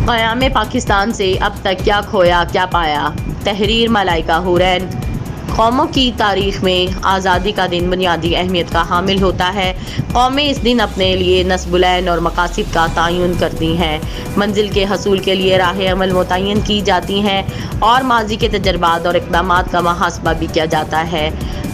قیام پاکستان سے اب تک کیا کھویا کیا پایا۔ تحریر ملائکہ حورین۔ قوموں کی تاریخ میں آزادی کا دن بنیادی اہمیت کا حامل ہوتا ہے۔ قومیں اس دن اپنے لیے نصب العین اور مقاصد کا تعین کرتی ہیں، منزل کے حصول کے لیے راہ عمل متعین کی جاتی ہیں اور ماضی کے تجربات اور اقدامات کا محاسبہ بھی کیا جاتا ہے۔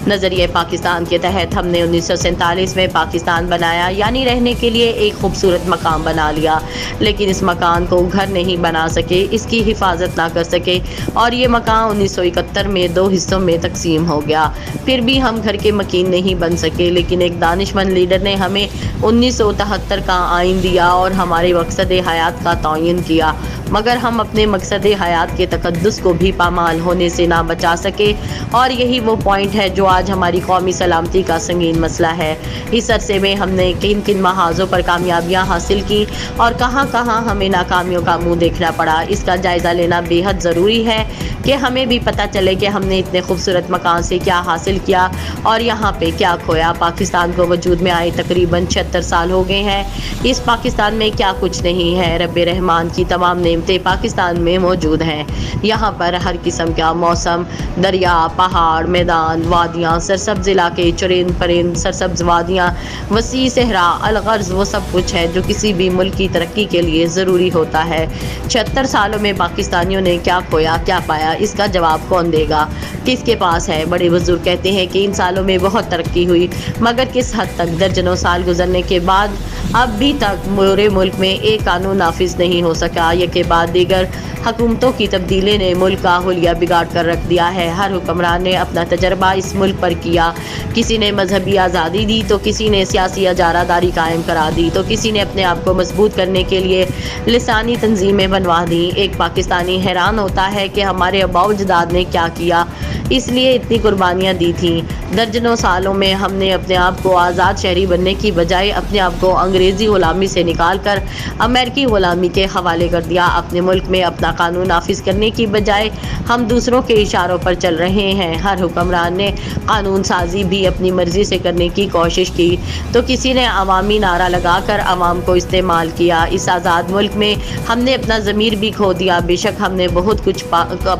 نظریہ پاکستان کے تحت ہم نے 1947 میں پاکستان بنایا، یعنی رہنے کے لیے ایک خوبصورت مقام بنا لیا، لیکن اس مکان کو گھر نہیں بنا سکے، اس کی حفاظت نہ کر سکے اور یہ مکان 1971 میں 2 حصوں میں تقسیم ہو گیا۔ پھر بھی ہم گھر کے مکین نہیں بن سکے، لیکن ایک دانشمند لیڈر نے ہمیں 1973 کا آئین دیا اور ہمارے مقصد حیات کا تعین کیا، مگر ہم اپنے مقصد حیات کے تقدس کو بھی پامال ہونے سے نہ بچا سکے، اور یہی وہ پوائنٹ ہے جو آج ہماری قومی سلامتی کا سنگین مسئلہ ہے۔ اس عرصے میں ہم نے کن کن محاذوں پر کامیابیاں حاصل کی اور کہاں کہاں ہمیں ناکامیوں کا منہ دیکھنا پڑا، اس کا جائزہ لینا بے حد ضروری ہے کہ ہمیں بھی پتہ چلے کہ ہم نے اتنے خوبصورت مکان سے کیا حاصل کیا اور یہاں پہ کیا کھویا۔ پاکستان کو وجود میں آئے تقریباً 76 سال ہو گئے ہیں۔ اس پاکستان میں کیا کچھ نہیں ہے؟ رب رحمان کی تمام نعمتیں پاکستان میں موجود ہیں۔ یہاں پر ہر قسم کا موسم، دریا، پہاڑ، میدان، وادیاں، سرسبز علاقے، چرند پرند، سرسبز وادیاں، وسیع صحرا، الغرض وہ سب کچھ ہے جو کسی بھی ملک کی ترقی کے لیے ضروری ہوتا ہے۔ 76 سالوں میں پاکستانیوں نے کیا کھویا کیا پایا، اس کا جواب کون دے گا؟ کس کے پاس ہے؟ بڑے بزرگ کہتے ہیں کہ ان سالوں میں بہت ترقی ہوئی، مگر کس حد تک؟ درجنوں سال گزرنے کے بعد اب بھی تک پورے ملک میں ایک قانون نافذ نہیں ہو سکا۔ یہ کے بعد دیگر حکومتوں کی تبدیلی نے ملک کا حلیہ بگاڑ کر رکھ دیا ہے۔ ہر حکمران نے اپنا تجربہ اس ملک پر کیا، کسی نے مذہبی آزادی دی تو کسی نے سیاسی اجارہ داری قائم کرا دی تو کسی نے اپنے آپ کو مضبوط کرنے کے لیے لسانی تنظیمیں بنوا دیں۔ ایک پاکستانی حیران ہوتا ہے کہ ہمارے آباء و اجداد نے کیا کیا، اس لیے اتنی قربانیاں دی تھیں۔ درجنوں سالوں میں ہم نے اپنے آپ کو آزاد شہری بننے کی بجائے اپنے آپ کو انگریزی غلامی سے نکال کر امریکی غلامی کے حوالے کر دیا۔ اپنے ملک میں اپنا قانون نافذ کرنے کی بجائے ہم دوسروں کے اشاروں پر چل رہے ہیں۔ ہر حکمران نے قانون سازی بھی اپنی مرضی سے کرنے کی کوشش کی تو کسی نے عوامی نعرہ لگا کر عوام کو استعمال کیا۔ اس آزاد ملک میں ہم نے اپنا ضمیر بھی کھو دیا۔ بے شک ہم نے بہت کچھ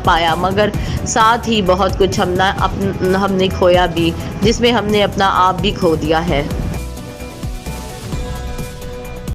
پایا، مگر ساتھ ہی بہت کچھ ہم نے کھویا بھی، جس میں ہم نے اپنا آپ بھی کھو دیا ہے۔